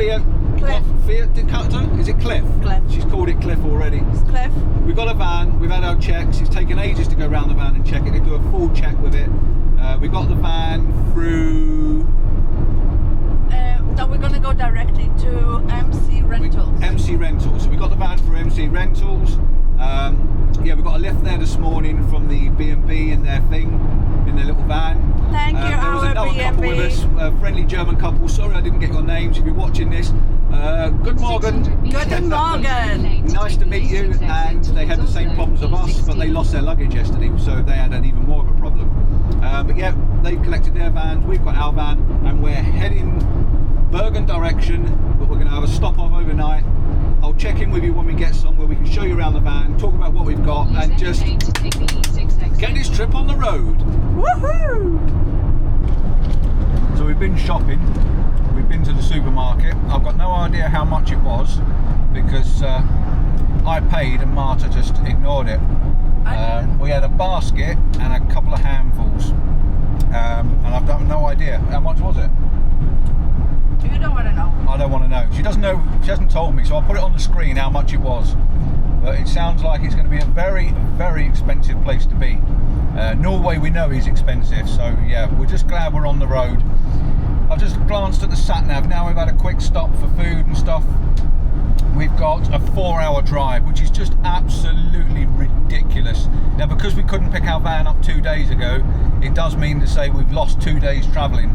Fiat Cliff. Ducato. Is it Cliff? Cliff. She's called it Cliff already. It's Cliff. We've got a van. We've had our checks. It's taken ages to go around the van and check it. They do a full check with it. We got the van through. No, we're gonna go directly to MC Rentals. MC Rentals. So we got the van for MC Rentals. Yeah, we got a lift there this morning from the B&B in their thing, in their little van. Thank you, There was our another couple B&B. with us, a friendly German couple. Sorry I didn't get your names if you're watching this. Good morning. Good morning. Nice to meet you. And they had the same problems as us, but they lost their luggage yesterday, so they had an even more of a problem. But yeah, they've collected their vans, we've got our van, and we're heading Bergen direction, but we're going to have a stop off overnight. I'll check in with you when we get somewhere. We can show you around the van, talk about what we've got, and just get this trip on the road. Woohoo! So we've been shopping. We've been to the supermarket. I've got no idea how much it was because I paid and Marta just ignored it. We had a basket and a couple of handfuls, and I've got no idea. How much was it? You don't want to know. I don't want to know. She doesn't know. She hasn't told me, so I'll put it on the screen how much it was. But it sounds like it's going to be a very, very expensive place to be. Norway, we know, is expensive, so yeah, we're just glad we're on the road. I've just glanced at the sat nav. Now we've had a quick stop for food and stuff. We've got a 4-hour drive, which is just absolutely ridiculous. Now, because we couldn't pick our van up 2 days ago, it does mean to say we've lost 2 days travelling,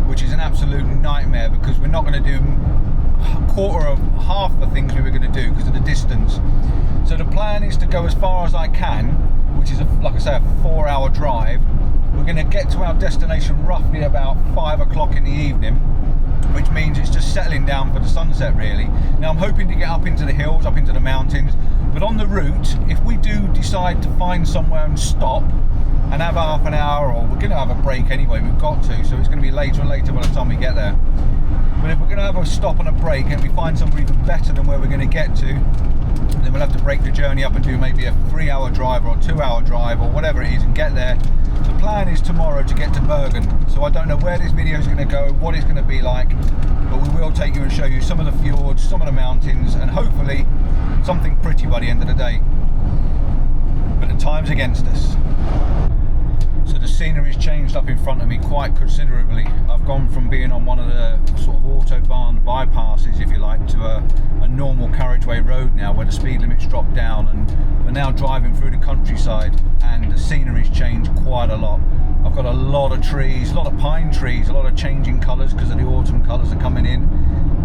which is an absolute nightmare because we're not going to do a quarter of half the things we were going to do because of the distance. So the plan is to go as far as I can, which is, like I say, a 4-hour drive. We're going to get to our destination roughly about 5 o'clock in the evening, which means it's just settling down for the sunset really. Now I'm hoping to get up into the hills, up into the mountains, but on the route, if we do decide to find somewhere and stop and have half an hour, or we're going to have a break anyway, we've got to, so it's going to be later and later by the time we get there. But if we're going to have a stop and a break and we find somewhere even better than where we're going to get to, then we'll have to break the journey up and do maybe a 3-hour drive or a 2-hour drive or whatever it is and get there. The plan is tomorrow to get to Bergen, so I don't know where this video is going to go, what it's going to be like, but we will take you and show you some of the fjords, some of the mountains, and hopefully something pretty by the end of the day. But the time's against us. So the scenery's changed up in front of me quite considerably. I've gone from being on one of the sort of autobahn bypasses, if you like, to a normal carriageway road now where the speed limit's dropped down, and we're now driving through the countryside and the scenery's changed quite a lot. I've got a lot of trees, a lot of pine trees, a lot of changing colours because of the autumn colours are coming in,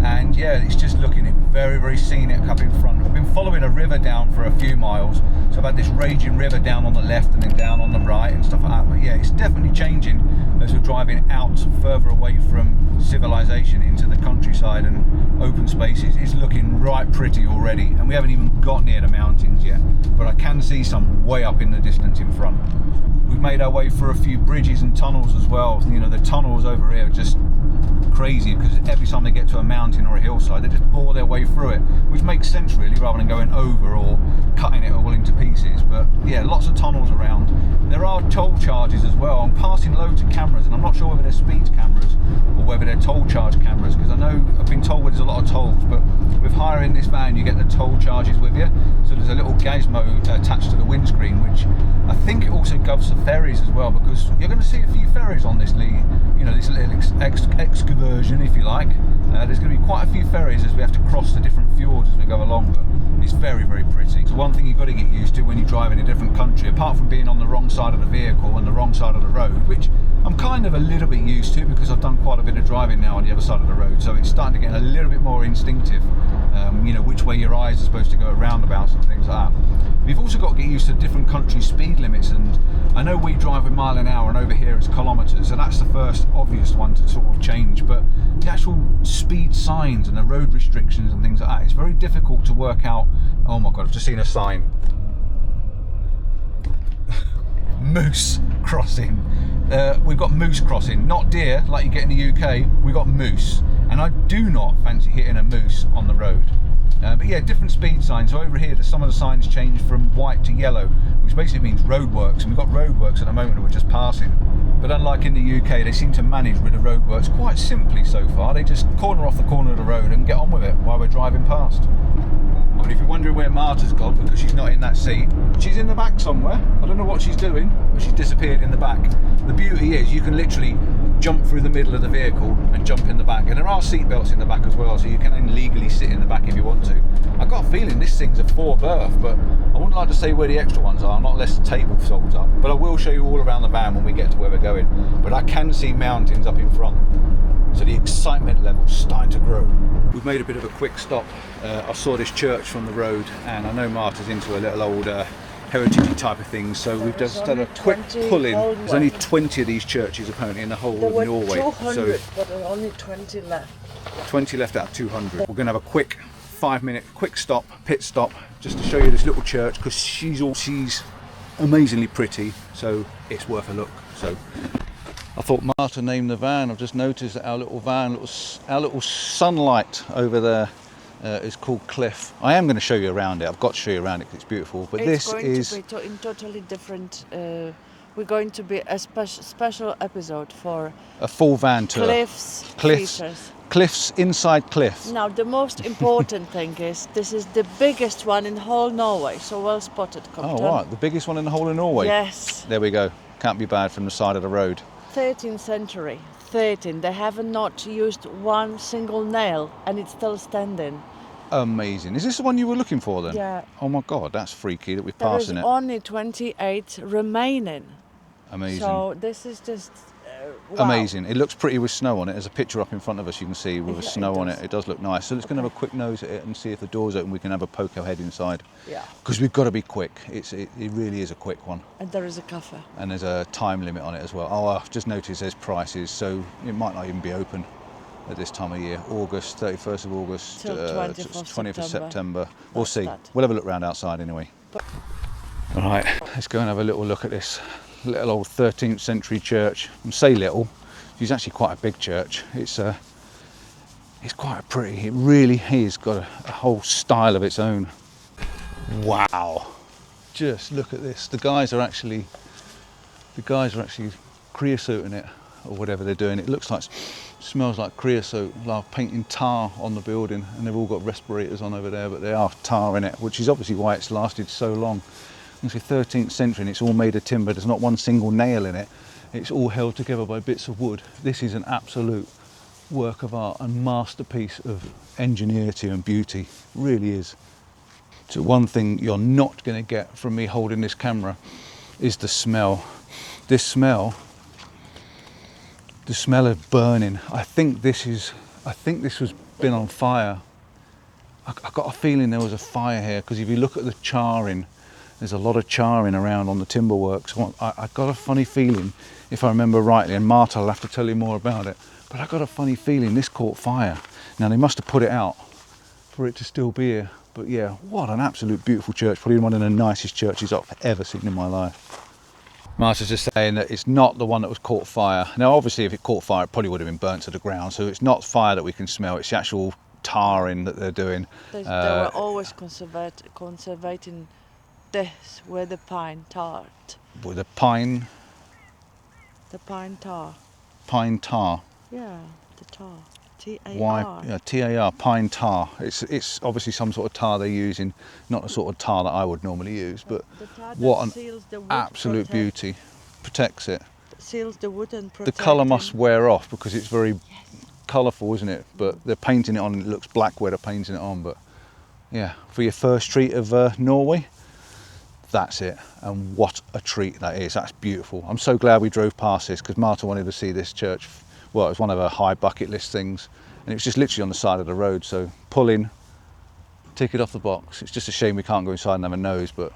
and yeah, it's just looking very, very scenic up in front. I've been following a river down for a few miles, so I've had this raging river down on the left and then down on the right and stuff like that. But yeah, it's definitely changing as we're driving out further away from civilization into the countryside and open spaces. It's looking right pretty already, and we haven't even got near the mountains yet, but I can see some way up in the distance in front. We've made our way through a few bridges and tunnels as well. You know, the tunnels over here are just crazy because every time they get to a mountain or a hillside, they just bore their way through it, which makes sense really, rather than going over or cutting it all into pieces. But yeah, lots of tunnels around. There are toll charges as well. I'm passing loads of cameras, and I'm not sure whether they're speed cameras or whether they're toll charge cameras, because I know I've been told there's a lot of tolls, but with hiring this van you get the toll charges with you. So there's a little gizmo attached to the windscreen, which I think it also governs the ferries as well, because you're going to see a few ferries on this little excursion, if you like. There's going to be quite a few ferries as we have to cross the different fjords as we go along, but it's very, very pretty. So one thing you've got to get used to when you drive in a different country, apart from being on the wrong side of the vehicle and the wrong side of the road, which I'm kind of a little bit used to because I've done quite a bit of driving now on the other side of the road, so it's starting to get a little bit more instinctive, you know, which way your eyes are supposed to go at roundabouts and things like that. We've also got to get used to different country speed limits, and I know we drive a mile an hour and over here it's kilometres, so that's the first obvious one to sort of change, but the actual speed signs and the road restrictions and things like that, it's very difficult to work out. Oh my god, I've just seen a sign. Moose crossing. We've got moose crossing, not deer like you get in the UK, we've got moose, and I do not fancy hitting a moose on the road. But yeah, different speed signs. So over here, some of the signs changed from white to yellow, which basically means roadworks, and we've got roadworks at the moment that we're just passing. But unlike in the UK, they seem to manage with the roadworks quite simply so far. They just corner off the corner of the road and get on with it while we're driving past. I mean, if you're wondering where Marta's gone because she's not in that seat, she's in the back somewhere. I don't know what she's doing, but she's disappeared in the back. The beauty is you can literally jump through the middle of the vehicle and jump in the back. And there are seat belts in the back as well, so you can then legally sit in the back if you want to. I've got a feeling this thing's a 4-berth, but I wouldn't like to say where the extra ones are, not unless the table folds up. But I will show you all around the van when we get to where we're going. But I can see mountains up in front. So the excitement level's starting to grow. We've made a bit of a quick stop. I saw this church from the road, and I know Marta's into a little old heritage type of things, so we've just done a quick pull in. There's only 20 of these churches apparently in the whole of Norway. 200, but there are only 20 left. 20 left out of 200. We're going to have a quick 5-minute quick stop, pit stop, just to show you this little church because she's amazingly pretty, so it's worth a look. So I thought Marta named the van. I've just noticed that our little van, our little sunlight over there is called Cliff. I am going to show you around it. I've got to show you around it because it's beautiful. But It's this is going to be in totally different. We're going to be a special episode for a full van tour. Cliffs inside cliffs. Now the most important thing is this is the biggest one in whole Norway. So well spotted, Captain. Oh right, the biggest one in the whole of Norway. Yes. There we go. Can't be bad from the side of the road. 13th century. 13. They have not used one single nail, and it's still standing. Amazing. Is this the one you were looking for then? Yeah. Oh my God, that's freaky that we're There is passing it. only 28 remaining. Amazing. So this is just wow. Amazing. It looks pretty with snow on it. There's a picture up in front of us you can see with Yeah, snow it on does. it. It does look nice. So let's go and have a quick nose at it and see if the door's open. We can have a poke our head inside. Yeah. Because we've got to be quick. It really is a quick one. And there is a cafe. And there's a time limit on it as well. Oh, I've just noticed there's prices, so it might not even be open at this time of year. August, 31st of August, Till 20th of September. We'll That's see. that. We'll have a look round outside anyway. All right, let's go and have a little look at this little old 13th century church. I say little, it's actually quite a big church. It's quite pretty. It really is got a whole style of its own. Wow, just look at this. The guys are actually creosoting it or whatever they're doing. It looks like, smells like creosote, like painting tar on the building, and they've all got respirators on over there, but they are tar in it, which is obviously why it's lasted so long. It's the 13th century and it's all made of timber. There's not one single nail in it. It's all held together by bits of wood. This is an absolute work of art and masterpiece of ingenuity and beauty. It really is. So one thing you're not going to get from me holding this camera is the smell. The smell of burning. I think this was been on fire. I got a feeling there was a fire here because if you look at the charring, there's a lot of charring around on the timber works. I got a funny feeling, if I remember rightly, and Marta will have to tell you more about it, but I got a funny feeling this caught fire. Now they must have put it out for it to still be here. But yeah, what an absolute beautiful church. Probably one of the nicest churches I've ever seen in my life. Marta's just saying that it's not the one that was caught fire. Now obviously if it caught fire it probably would have been burnt to the ground, so it's not fire that we can smell, it's the actual tarring that they're doing. They were always conservating this with the pine tar. With the pine tar. Pine tar. Yeah, the tar. T-A-R. Why? Yeah, T-A-R, pine tar. It's obviously some sort of tar they're using, not the sort of tar that I would normally use, but what an absolute beauty. Protects it. Seals the wood and protects the colour must wear off because it's very colourful, isn't it? But they're painting it on and it looks black where they're painting it on. But yeah, for your first treat of Norway, that's it. And what a treat that is. That's beautiful. I'm so glad we drove past this because Marta wanted to see this church. Well, it was one of her high bucket list things, and it was just literally on the side of the road. So pull in, tick it off the box. It's just a shame we can't go inside and have a nose, but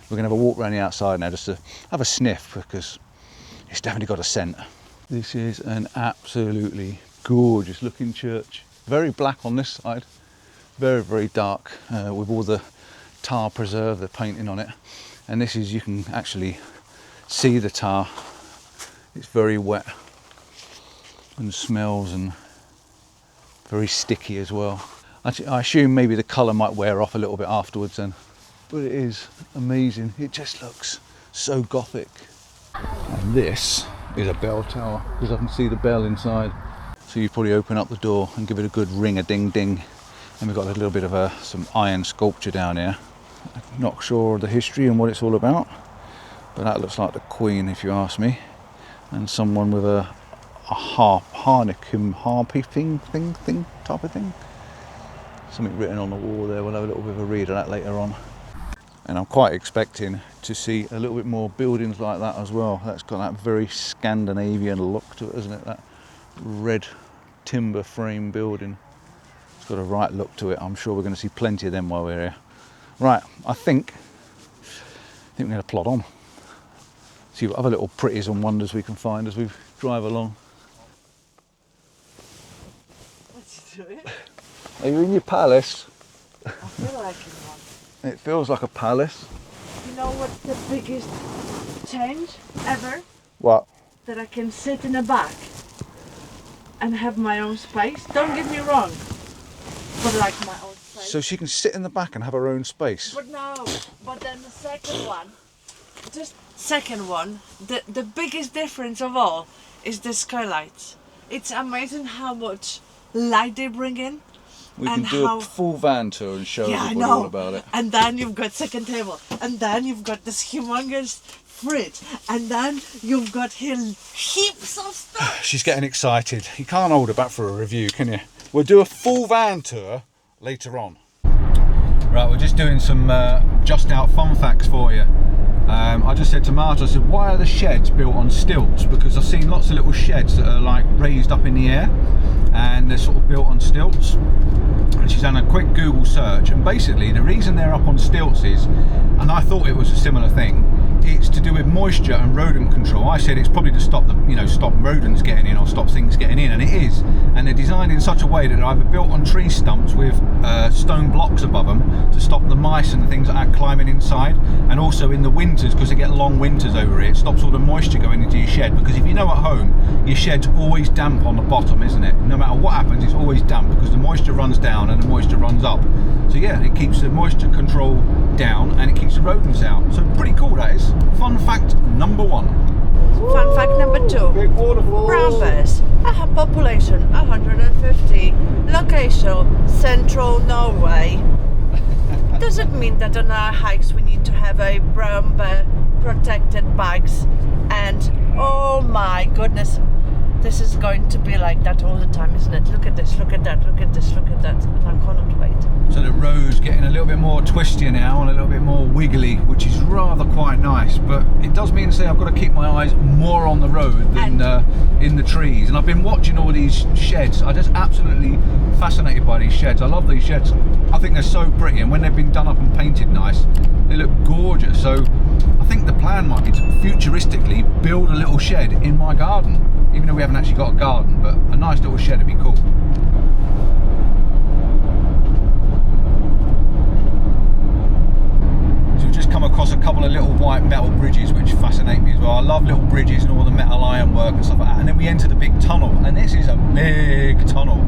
we're gonna have a walk around the outside now just to have a sniff because it's definitely got a scent. This is an absolutely gorgeous looking church. Very black on this side, very, very dark with all the tar preserve, the painting on it. And this is, you can actually see the tar. It's very wet and smells and very sticky as well. I assume maybe the colour might wear off a little bit afterwards then, but it is amazing. It just looks so gothic. And this is a bell tower, because I can see the bell inside. So you probably open up the door and give it a good ring, a ding ding. And we've got a little bit of some iron sculpture down here. I'm not sure of the history and what it's all about, but that looks like the Queen, if you ask me. And someone with a harpy thing type of thing. Something written on the wall there. We'll have a little bit of a read of that later on. And I'm quite expecting to see a little bit more buildings like that as well. That's got that very Scandinavian look to it, isn't it? That red timber frame building. It's got a right look to it. I'm sure we're going to see plenty of them while we're here. Right, I think we're going to plod on. See what other little pretties and wonders we can find as we drive along. What's you doing? Are you in your palace? I feel like in one. It feels like a palace. You know what's the biggest change ever? What? That I can sit in the back and have my own space. Don't get me wrong, but like my own space. So she can sit in the back and have her own space? But no, but then the second one, the biggest difference of all is the skylights. It's amazing how much light they bring in. We can do a full van tour and show everybody all about it. And then you've got second table, and then you've got this humongous fridge, and then you've got here heaps of stuff. She's getting excited. You can't hold her back for a review, can you? We'll do a full van tour later on. Right, we're just doing some just out fun facts for you. I just said to Marta, I said, why are the sheds built on stilts? Because I've seen lots of little sheds that are like raised up in the air, and they're sort of built on stilts. And she's done a quick Google search, and basically the reason they're up on stilts is, and I thought it was a similar thing, it's to do with moisture and rodent control. I said it's probably to stop stop rodents getting in or stop things getting in, and it is. And they're designed in such a way that they're either built on tree stumps with stone blocks above them to stop the mice and the things like that climbing inside, and also in the winters, because they get long winters over here, it stops all the moisture going into your shed. Because if you know at home, your shed's always damp on the bottom, isn't it? No matter what happens, it's always damp because the moisture runs down and the moisture runs up. So yeah, it keeps the moisture control down and it keeps the rodents out. So pretty cool, that is. Fun fact number 1. Fun fact number 2. Big waterfalls. Brown bears. Population 150. Location central Norway. Does it mean that on our hikes we need to have a brown bear protected bags? And oh my goodness, this is going to be like that all the time, isn't it? Look at this, look at that, look at this, look at that. And I cannot wait. So the road's getting a little bit more twistier now and a little bit more wiggly, which is rather quite nice. But it does mean to say I've got to keep my eyes more on the road than in the trees. And I've been watching all these sheds. I'm just absolutely fascinated by these sheds. I love these sheds. I think they're so pretty, and when they've been done up and painted nice, they look gorgeous. So I think the plan might be to futuristically build a little shed in my garden. Even though we haven't actually got a garden, but a nice little shed would be cool. So we've just come across a couple of little white metal bridges which fascinate me as well. I love little bridges and all the metal ironwork and stuff like that. And then we enter the big tunnel, and this is a big tunnel.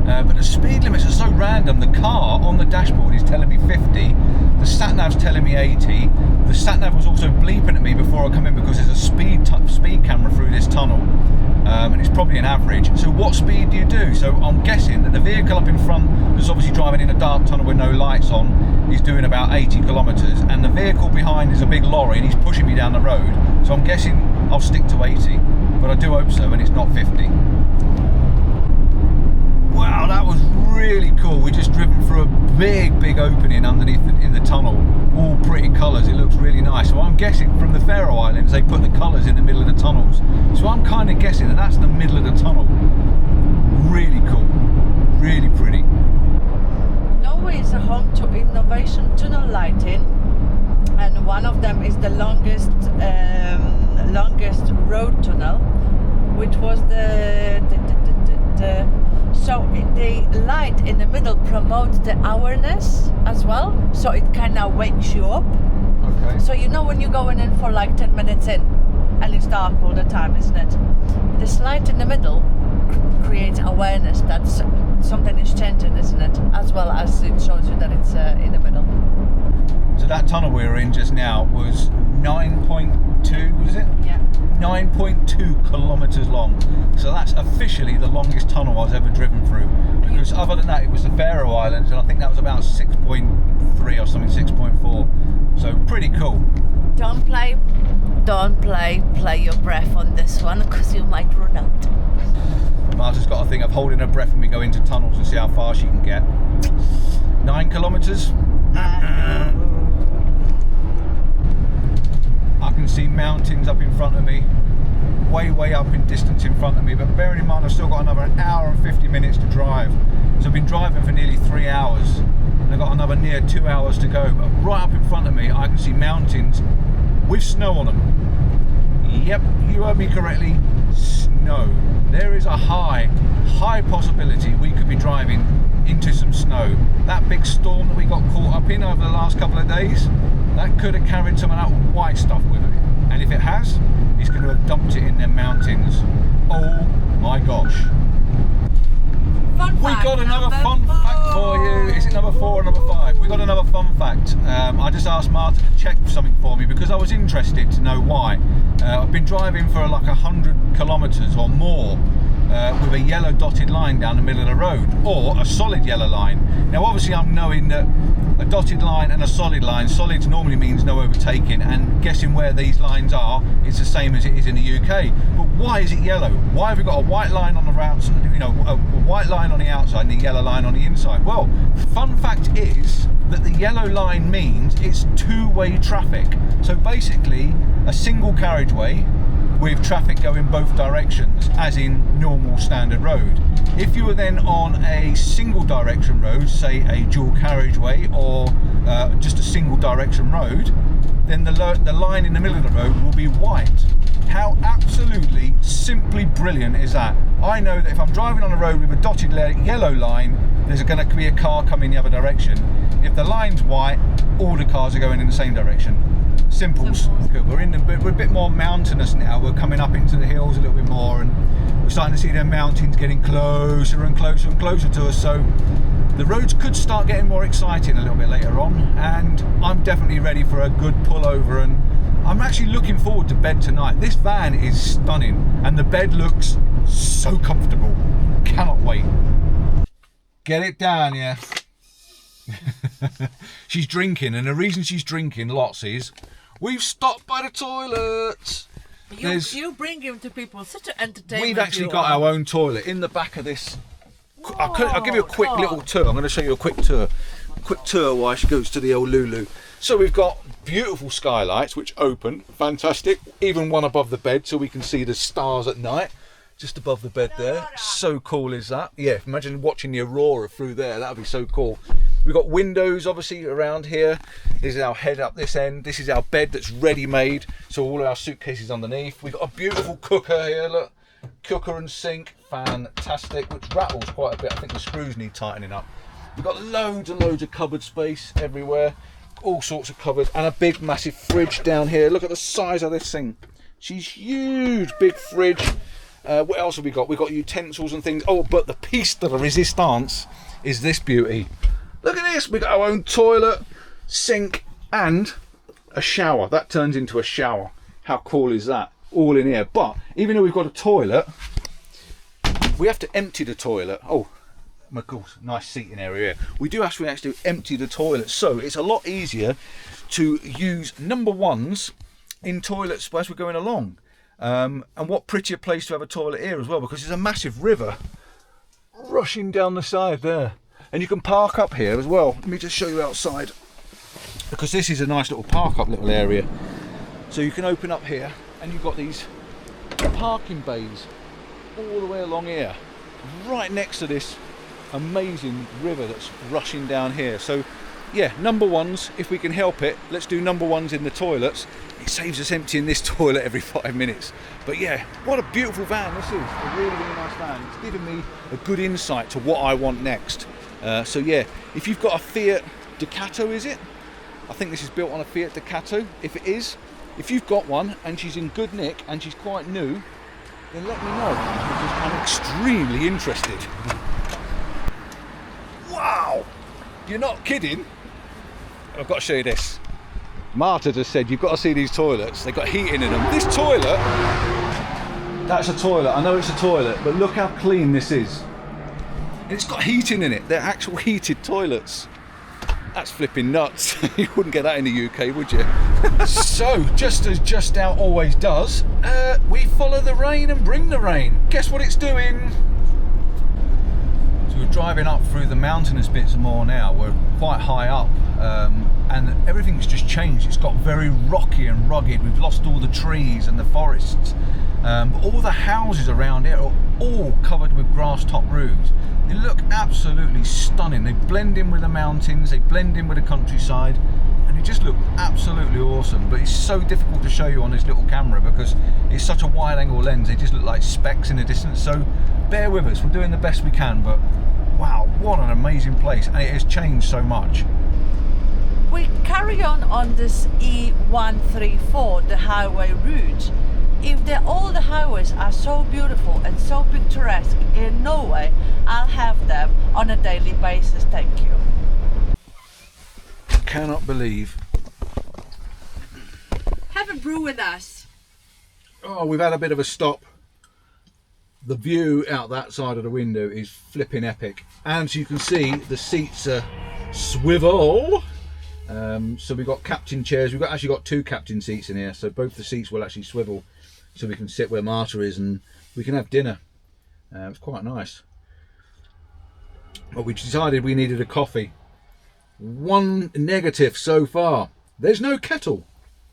But the speed limits are so random. The car on the dashboard is telling me 50. The sat-nav's telling me 80. The sat-nav was also bleeping at me before I come in because there's a speed camera through this tunnel. And it's probably an average. So what speed do you do? So I'm guessing that the vehicle up in front that's obviously driving in a dark tunnel with no lights on is doing about 80 kilometres, and the vehicle behind is a big lorry and he's pushing me down the road. So I'm guessing I'll stick to 80, but I do hope so and it's not 50. Wow, that was really cool. We just driven through a big opening underneath in the tunnel, all pretty colours. It looks really nice. So I'm guessing from the Faroe Islands they put the colours in the middle of the tunnels. So I'm kind of guessing that that's the middle of the tunnel. Really cool, really pretty. Norway is a home to innovation tunnel lighting, and one of them is the longest road tunnel, which was so the light in the middle promotes the awareness as well, so it kind of wakes you up. Okay. So you know when you're going in for like 10 minutes in and it's dark all the time, isn't it? This light in the middle creates awareness that something is changing, isn't it? As well as it shows you that it's in the middle. So that tunnel we were in just now was 9.2 9.2, was it? Yeah. 9.2 kilometres long. So that's officially the longest tunnel I was ever driven through. Because other than that, it was the Faroe Islands, and I think that was about 6.3 or something, 6.4. So pretty cool. Don't play your breath on this one, because you might run out. Marta's got a thing of holding her breath when we go into tunnels and see how far she can get. 9 kilometres. I can see mountains up in front of me, way up in distance in front of me, but bearing in mind I've still got another 1 hour and 50 minutes to drive. So I've been driving for nearly 3 hours, and I've got another near 2 hours to go. But right up in front of me I can see mountains with snow on them. Yep, you heard me correctly, snow. There is a high possibility we could be driving into some snow. That big storm that we got caught up in over the last couple of days, that could have carried some of that white stuff with it. And if it has, it's going to have dumped it in them mountains. Oh my gosh. We got another fun fact for you. Is it number 4 or number 5? We got another fun fact. I just asked Marta to check something for me because I was interested to know why. I've been driving for like 100 kilometres or more with a yellow dotted line down the middle of the road, or a solid yellow line. Now obviously I'm knowing that a dotted line and a solid line, solids normally means no overtaking, and guessing where these lines are, it's the same as it is in the UK. But why is it yellow? Why have we got a white line on the outside, you know, a white line on the outside and a yellow line on the inside? Well, fun fact is that the yellow line means it's two-way traffic. So basically a single carriageway with traffic going both directions, as in normal standard road. If you were then on a single direction road, say a dual carriageway or just a single direction road, then the line in the middle of the road will be white. How absolutely simply brilliant is that? I know that if I'm driving on a road with a dotted yellow line, there's going to be a car coming the other direction. If the line's white, all the cars are going in the same direction. Simples. We're a bit more mountainous now. We're coming up into the hills a little bit more, and we're starting to see them mountains getting closer and closer and closer to us. So the roads could start getting more exciting a little bit later on, and I'm definitely ready for a good pullover. And I'm actually looking forward to bed tonight. This van is stunning, and the bed looks so comfortable. Cannot wait. Get it down, yeah. She's drinking, and the reason she's drinking lots is we've stopped by the toilets. You bring him to people, such an entertainment. We've actually got our own toilet in the back of this. I'll give you a quick little tour. I'm going to show you a quick tour while she goes to the old Lulu. So we've got beautiful skylights which open, fantastic, even one above the bed so we can see the stars at night. Just above the bed there. So cool is that? Yeah, imagine watching the aurora through there. That would be so cool. We've got windows obviously around here. This is our head up this end. This is our bed that's ready made. So all our suitcases underneath. We've got a beautiful cooker here, look. Cooker and sink, fantastic, which rattles quite a bit. I think the screws need tightening up. We've got loads and loads of cupboard space everywhere. All sorts of cupboards, and a big massive fridge down here. Look at the size of this thing. She's huge, big fridge. What else have we got? We've got utensils and things. Oh, but the piece de la resistance is this beauty. Look at this. We've got our own toilet, sink, and a shower. That turns into a shower. How cool is that? All in here. But even though we've got a toilet, we have to empty the toilet. Oh, of course, nice seating area here. We do actually empty the toilet. So it's a lot easier to use number ones in toilets as we're going along. And what prettier place to have a toilet here as well, because there's a massive river rushing down the side there, and you can park up here as well. Let me just show you outside, because this is a nice little park up little area. So you can open up here and you've got these parking bays all the way along here, right next to this amazing river that's rushing down here. So yeah, number ones, if we can help it, let's do number ones in the toilets. It saves us emptying this toilet every 5 minutes. But yeah, what a beautiful van this is. A really, really nice van. It's giving me a good insight to what I want next. So yeah, if you've got a Fiat Ducato, is it? I think this is built on a Fiat Ducato. If it is, if you've got one and she's in good nick and she's quite new, then let me know, because I'm extremely interested. Wow! You're not kidding? I've got to show you this. Marta just said, you've got to see these toilets. They've got heating in them. This toilet, that's a toilet. I know it's a toilet, but look how clean this is. It's got heating in it. They're actual heated toilets. That's flipping nuts. You wouldn't get that in the UK, would you? So, just as Just Out always does, we follow the rain and bring the rain. Guess what it's doing? So we're driving up through the mountainous bits more now. We're quite high up, and everything's just changed. It's got very rocky and rugged. We've lost all the trees and the forests. But all the houses around here are all covered with grass top roofs. They look absolutely stunning. They blend in with the mountains, they blend in with the countryside, and it just look absolutely awesome. But it's so difficult to show you on this little camera because it's such a wide angle lens. They just look like specks in the distance. So bear with us, we're doing the best we can, but wow, what an amazing place, and it has changed so much. We carry on this E134, the highway route. If all the highways are so beautiful and so picturesque in Norway, I'll have them on a daily basis, thank you. Cannot believe. Have a brew with us. Oh, we've had a bit of a stop. The view out that side of the window is flipping epic. And you can see the seats are swivel. So we've got captain chairs. We've actually got 2 captain seats in here. So both the seats will actually swivel. So we can sit where Marta is and we can have dinner. It's quite nice. But we decided we needed a coffee. One negative so far. There's no kettle.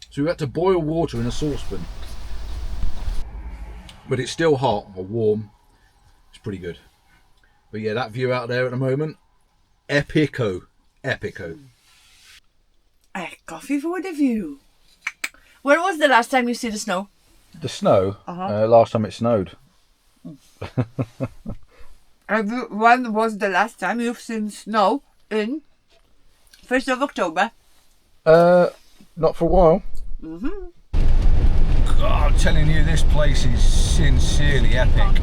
So we had to boil water in a saucepan. But it's still hot or warm. It's pretty good. But yeah, that view out there at the moment, epico. Epico. A coffee for the view. Where was the last time you see the snow? The snow? Last time it snowed. When was the last time you've seen snow in 1st of October? Not for a while. God, I'm telling you, this place is sincerely epic.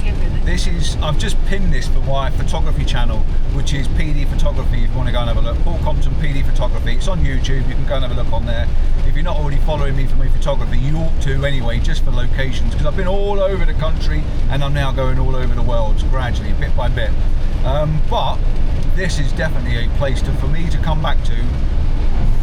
I've just pinned this for my photography channel, which is PD Photography, if you want to go and have a look. Paul Compton PD Photography. It's on YouTube, you can go and have a look on there. If you're not already following me for my photography, you ought to anyway, just for locations, because I've been all over the country and I'm now going all over the world, gradually, bit by bit. But this is definitely a place for me to come back to,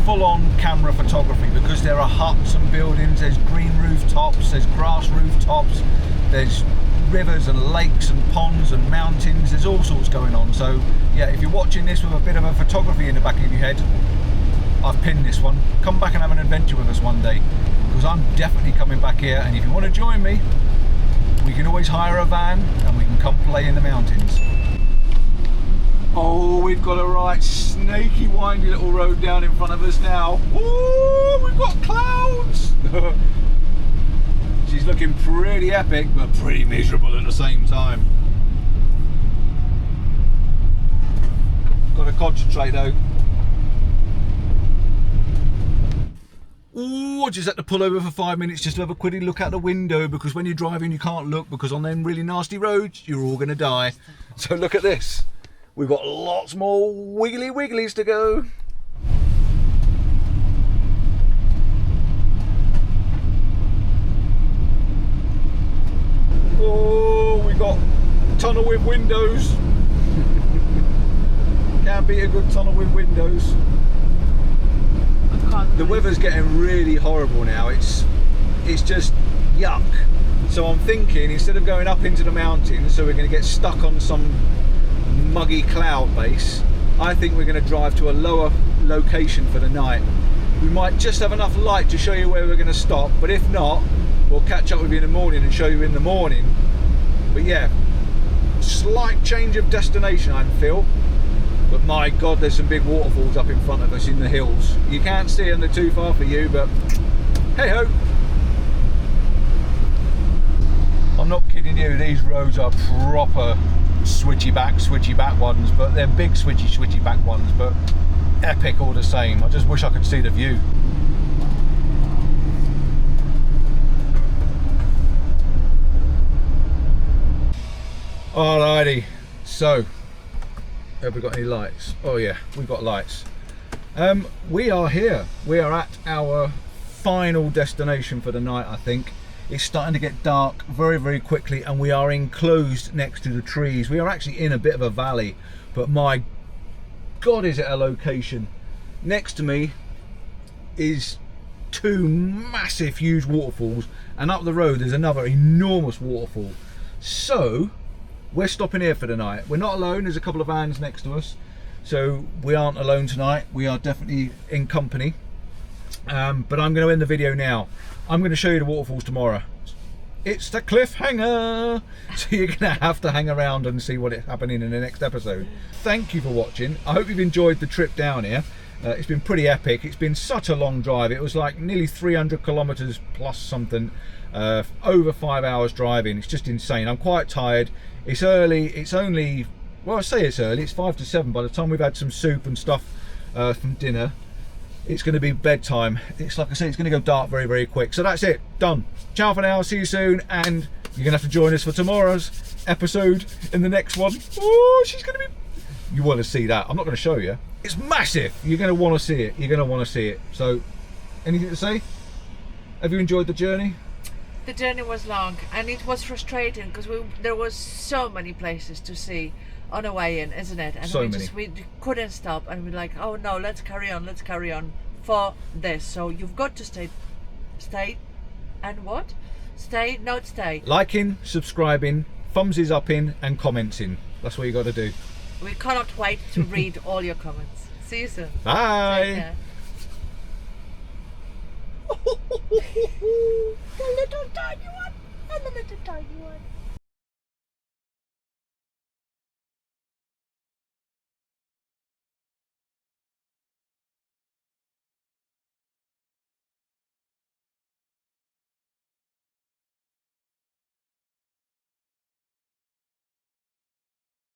full-on camera photography, because there are huts and buildings, there's green rooftops, there's grass rooftops, there's rivers and lakes and ponds and mountains, there's all sorts going on. So yeah, if you're watching this with a bit of a photography in the back of your head, I've pinned this one. Come back and have an adventure with us one day, because I'm definitely coming back here, and if you want to join me, we can always hire a van and we can come play in the mountains. Oh, we've got a right snaky, windy little road down in front of us now. Oh, we've got clouds. She's looking pretty epic, but pretty miserable at the same time. Got to concentrate though. Oh, I just had to pull over for 5 minutes just to have a quick look out the window, because when you're driving you can't look, because on them really nasty roads you're all going to die. So look at this. We've got lots more wiggly wigglies to go. Oh, we got tunnel with windows. Can't beat a good tunnel with windows. The weather's getting really horrible now. It's just yuck. So I'm thinking, instead of going up into the mountains, so we're going to get stuck on some muggy cloud base, I think we're going to drive to a lower location for the night. We might just have enough light to show you where we're going to stop, but if not, we'll catch up with you in the morning and show you in the morning. But yeah, slight change of destination I feel, but my god, there's some big waterfalls up in front of us in the hills. You can't see them, they're too far for you, but hey ho. I'm not kidding you, these roads are proper switchy back ones, but they're big switchy back ones, but epic all the same. I just wish I could see the view. Alrighty, so have we got any lights? Oh yeah, we've got lights. We are here. We are at our final destination for the night, I think. It's starting to get dark very, very quickly, and we are enclosed next to the trees. We are actually in a bit of a valley, but my God, is it a location. Next to me is two massive, huge waterfalls, and up the road there's another enormous waterfall. So we're stopping here for the night. We're not alone. There's a couple of vans next to us, so we aren't alone tonight. We are definitely in company. But I'm going to end the video now. I'm going to show you the waterfalls tomorrow. It's the cliffhanger, so you're going to have to hang around and see what is happening in the next episode. Thank you for watching. I hope you've enjoyed the trip down here. It's been pretty epic. It's been such a long drive. It was like nearly 300 kilometers plus something, over 5 hours driving. It's just insane. I'm quite tired. It's early. It's only, well, I say it's early. It's 5 to 7. By the time we've had some soup and stuff from dinner, it's going to be bedtime. It's like I say, it's going to go dark very, very quick. So that's it. Done. Ciao for now. See you soon. And you're going to have to join us for tomorrow's episode in the next one. Oh, she's going to be... You want to see that. I'm not going to show you. It's massive. You're going to want to see it. You're going to want to see it. So, anything to say? Have you enjoyed the journey? The journey was long, and it was frustrating because there was so many places to see on the way in, isn't it? And So we many. we couldn't stop, and we're like, oh no, let's carry on for this. So you've got to stay, and what? Stay, not stay. Liking, subscribing, thumbs up in, and commenting. That's what you got to do. We cannot wait to read all your comments. See you soon. Bye. Take care. A little tiny one, and a little tiny one.